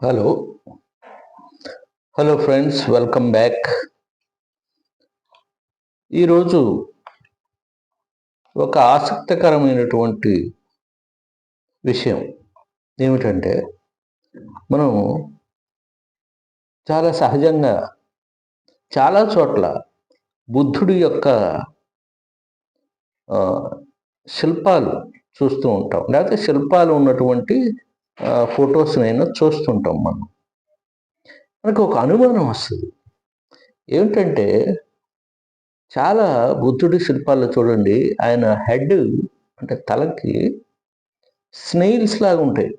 Hello hello friends, welcome back. ఈరోజు ఒక ఆసక్తికరమైనటువంటి విషయం ఏమిటంటే, మనం చాలా సహజంగా చాలా చోట్ల బుద్ధుడి యొక్క శిల్పాలు చూస్తూ ఉంటాం, లేకపోతే శిల్పాలు ఉన్నటువంటి ఫొటోస్నైనా చూస్తుంటాం. మనకు ఒక అనుమానం వస్తుంది. ఏమిటంటే, చాలా బుద్ధుడి శిల్పాల్లో చూడండి, ఆయన హెడ్ అంటే తలకి స్నేయిల్స్ లాగా ఉంటాయి.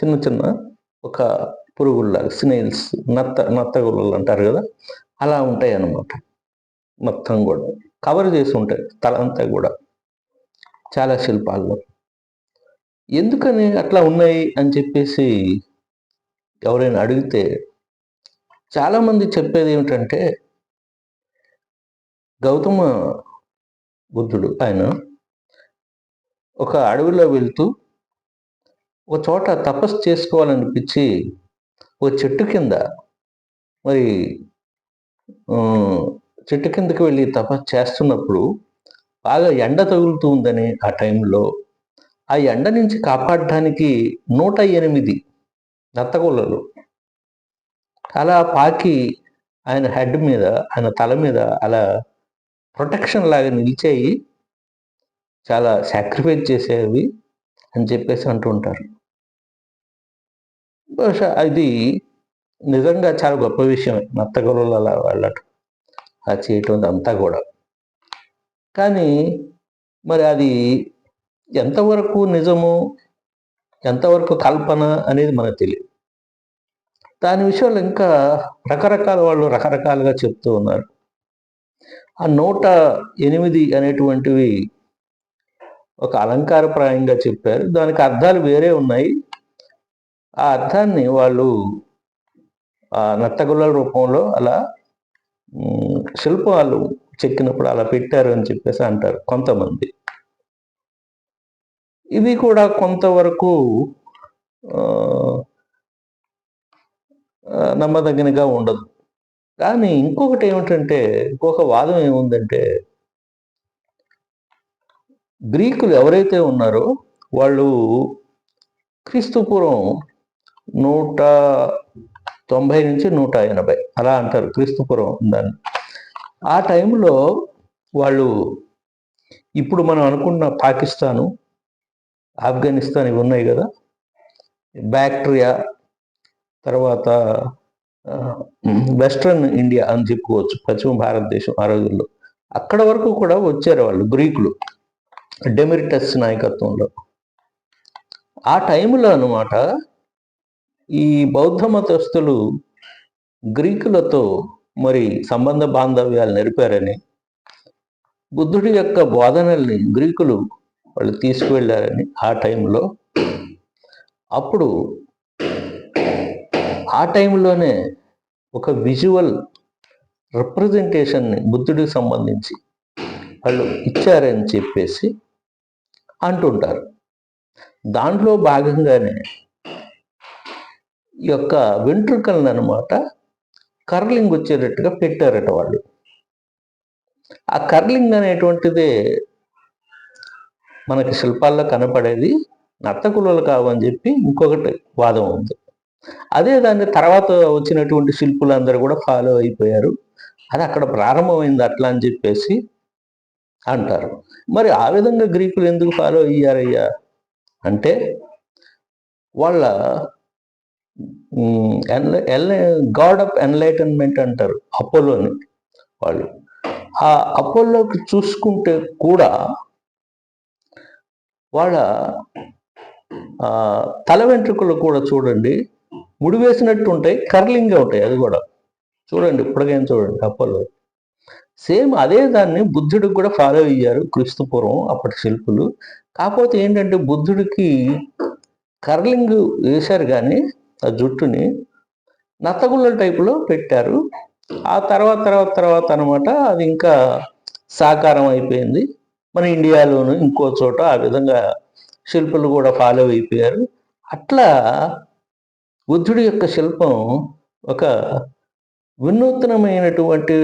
చిన్న చిన్న ఒక పురుగుల్లాగా స్నేయిల్స్, నత్తగుల్లలు అంటారు కదా, అలా ఉంటాయి అన్నమాట. మొత్తం కూడా కవర్ చేసి ఉంటాయి తల అంతా కూడా చాలా శిల్పాల్లో. ఎందుకని అట్లా ఉన్నాయి అని చెప్పేసి ఎవరైనా అడిగితే చాలామంది చెప్పేది ఏమిటంటే, గౌతమ బుద్ధుడు ఆయన ఒక అడవిలో వెళ్తూ ఒక చోట తపస్సు చేసుకోవాలనిపించి ఒక చెట్టు కింద మరి చెట్టు కిందకి వెళ్ళి తపస్సు చేస్తున్నప్పుడు బాగా ఎండ తగులుతూ ఉందని ఆ టైంలో ఆ ఎండ నుంచి కాపాడడానికి 108 నత్తగుల్లలు అలా పాకి ఆయన హెడ్ మీద, ఆయన తల మీద అలా ప్రొటెక్షన్ లాగా నిలిచాయి, చాలా సాక్రిఫైస్ చేసేవి అని చెప్పేసి అంటుంటారు. బహుశా అది నిజంగా చాలా గొప్ప విషయం, నత్తగుల్లలు అలా వెళ్ళటం, అది చేయటం అంతా కూడా. కానీ మరి అది ఎంతవరకు నిజము, ఎంతవరకు కల్పన అనేది మనకు తెలియదు. దాని విషయంలో ఇంకా రకరకాల వాళ్ళు రకరకాలుగా చెప్తూ ఉన్నారు. ఆ 108 అనేటువంటివి ఒక అలంకారప్రాయంగా చెప్పారు, దానికి అర్థాలు వేరే ఉన్నాయి. ఆ అర్థాన్ని వాళ్ళు ఆ నత్తగుల్లల రూపంలో అలా శిల్పాలు చెక్కినప్పుడు అలా పెట్టారు అని చెప్పేసి అంటారు కొంతమంది. ఇది కూడా కొంతవరకు నమ్మదగినగా ఉండదు. కానీ ఇంకొకటి ఏమిటంటే, ఇంకొక వాదం ఏముందంటే, గ్రీకులు ఎవరైతే ఉన్నారో వాళ్ళు క్రీస్తుపూర్వం 190 నుంచి 180 అలా అంటారు క్రీస్తుపూర్వం దాన్ని. ఆ టైంలో వాళ్ళు ఇప్పుడు మనం అనుకున్న పాకిస్తాను, ఆఫ్ఘనిస్తాన్ ఇవి ఉన్నాయి కదా, బ్యాక్ట్రియా, తర్వాత వెస్ట్రన్ ఇండియా అని చెప్పుకోవచ్చు, పశ్చిమ భారతదేశం. ఆ రోజుల్లో అక్కడ వరకు కూడా వచ్చారు వాళ్ళు గ్రీకులు, డెమెరిటస్ నాయకత్వంలో. ఆ టైంలో అనమాట ఈ బౌద్ధ మతస్థులు గ్రీకులతో మరి సంబంధ బాంధవ్యాలు నెరిపారని, బుద్ధుడి యొక్క బోధనల్ని గ్రీకులు వాళ్ళు తీసుకువెళ్ళారని ఆ టైంలో, అప్పుడు ఆ టైంలోనే ఒక విజువల్ రిప్రజెంటేషన్ని బుద్ధుడికి సంబంధించి వాళ్ళు ఇచ్చారని చెప్పేసి అంటుంటారు. దాంట్లో భాగంగానే ఈ యొక్క వెంట్రుకలను అనమాట కర్లింగ్ వచ్చేటట్టుగా పెట్టారట వాళ్ళు. ఆ కర్లింగ్ అనేటువంటిదే మనకి శిల్పాల్లో కనపడేది, నత్తగుల్లలు కావని చెప్పి ఇంకొకటి వాదం ఉంది. అదే దాన్ని తర్వాత వచ్చినటువంటి శిల్పులందరూ కూడా ఫాలో అయిపోయారు, అది అక్కడ ప్రారంభమైంది అట్లా అని చెప్పేసి అంటారు. మరి ఆ విధంగా గ్రీకులు ఎందుకు ఫాలో అయ్యారయ్యా అంటే, వాళ్ళ గాడ్ ఆఫ్ ఎన్లైటన్మెంట్ అంటారు అపోలోని వాళ్ళు. ఆ అపోలోకి చూసుకుంటే కూడా వాళ్ళ తల వెంట్రుకలు కూడా చూడండి ముడివేసినట్టు ఉంటాయి, కర్లింగ్గా ఉంటాయి. అది కూడా చూడండి, ఇప్పటికైనా చూడండి అపోలో. సేమ్ అదే దాన్ని బుద్ధుడికి కూడా ఫాలో అయ్యారు క్రీస్తుపూర్వం అప్పటి శిల్పులు. కాకపోతే ఏంటంటే, బుద్ధుడికి కర్లింగ్ వేశారు కానీ ఆ జుట్టుని నత్తగుల్లల టైపులో పెట్టారు. ఆ తర్వాత అనమాట అది ఇంకా సాకారం అయిపోయింది. మన ఇండియాలోను ఇంకో చోట ఆ విధంగా శిల్పులు కూడా ఫాలో అయిపోయారు. అట్లా బుద్ధుడి యొక్క శిల్పం ఒక వినూత్నమైనటువంటి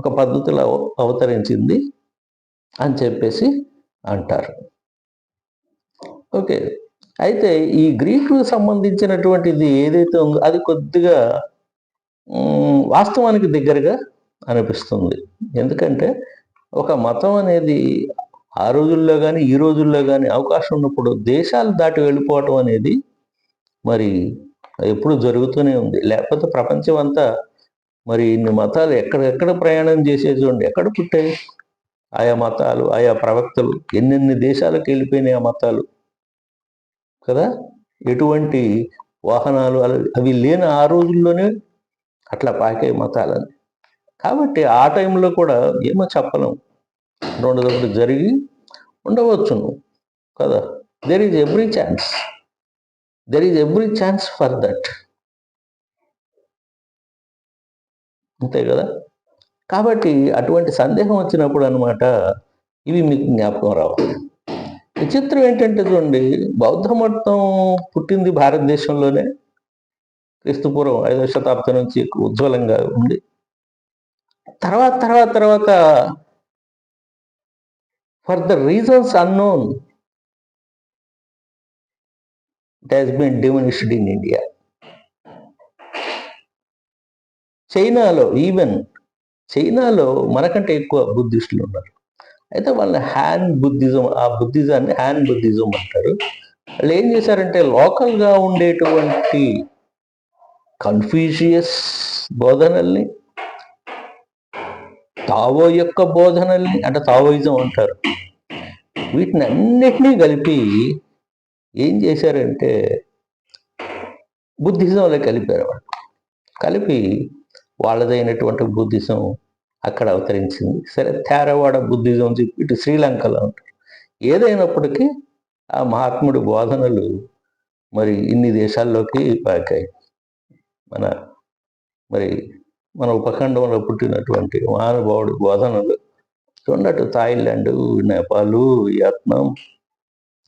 ఒక పద్ధతిలో అవతరించింది అని చెప్పేసి అంటారు. ఓకే. అయితే ఈ గ్రీకుకు సంబంధించినటువంటిది ఏదైతే ఉందో అది కొద్దిగా వాస్తవానికి దగ్గరగా అనిపిస్తుంది. ఎందుకంటే ఒక మతం అనేది ఆ రోజుల్లో కానీ ఈ రోజుల్లో కానీ అవకాశం ఉన్నప్పుడు దేశాలు దాటి వెళ్ళిపోవటం అనేది మరి ఎప్పుడు జరుగుతూనే ఉంది. లేకపోతే ప్రపంచం అంతా మరి ఇన్ని మతాలు ఎక్కడెక్కడ ప్రయాణం చేసేది చూడండి, ఎక్కడ పుట్టాయి ఆయా మతాలు, ఆయా ప్రవక్తలు, ఎన్నెన్ని దేశాలకు వెళ్ళిపోయినాయి ఆ మతాలు కదా. ఎటువంటి వాహనాలు అవి లేని ఆ రోజుల్లోనే అట్లా పాకే మతాలని. కాబట్టి ఆ టైంలో కూడా ఏమో చెప్పలేం, రెండోదొకటి జరిగి ఉండవచ్చును కదా. There is every chance for that, అంతే కదా. కాబట్టి అటువంటి సందేహం వచ్చినప్పుడు అనమాట ఇవి మీకు జ్ఞాపకం రావాలి. విచిత్రం ఏంటంటే చూడండి, బౌద్ధ మతం పుట్టింది భారతదేశంలోనే క్రీస్తుపూర్వం 5వ శతాబ్దం నుంచి ఉజ్వలంగా ఉంది. తర్వాత for the reasons unknown it has been diminished in India. చైనాలో మనకంటే ఎక్కువ బుద్ధిస్టులు ఉన్నారు. అయితే వాళ్ళ ఆ బుద్ధిజాన్ని హ్యాన్ బుద్ధిజం అంటారు. వాళ్ళు ఏం చేశారంటే లోకల్గా ఉండేటువంటి కన్ఫ్యూషియస్ బోధనల్ని, తావో యొక్క బోధనల్ని, అంటే తావోయిజం అంటారు, వీటిని అన్నిటినీ కలిపి ఏం చేశారంటే బుద్ధిజంలో కలిపారు. కలిపి వాళ్ళదైనటువంటి బుద్ధిజం అక్కడ అవతరించింది. సరే, థేరవాడ బుద్ధిజం చెప్పి ఇటు శ్రీలంకలో ఉంటారు. ఏదైనప్పటికీ ఆ మహాత్ముడి బోధనలు మరి ఇన్ని దేశాల్లోకి పాకాయి. మన ఉపఖండంలో పుట్టినటువంటి మహానుభావుడి బోధనలు చూడట్టు థాయిలాండ్, నేపాల్, వియత్నాం,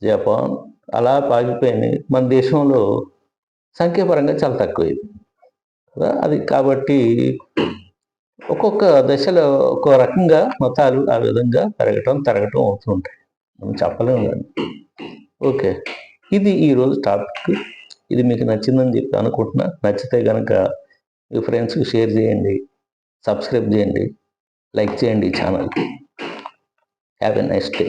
జపాన్ అలా పాకిపోయినాయి. మన దేశంలో సంఖ్యాపరంగా చాలా తక్కువైంది కదా. అది కాబట్టి ఒక్కొక్క దశలో ఒక్కో రకంగా మతాలు ఆ విధంగా తరగటం అవుతుంటాయి, మనం చెప్పలేము కానీ. ఓకే, ఇది ఈరోజు టాపిక్. ఇది మీకు నచ్చిందని చెప్పి అనుకుంటున్నా. నచ్చితే కనుక మీ ఫ్రెండ్స్కి షేర్ చేయండి, సబ్స్క్రైబ్ చేయండి, లైక్ చేయండి ఈ ఛానల్కి. Have a nice day.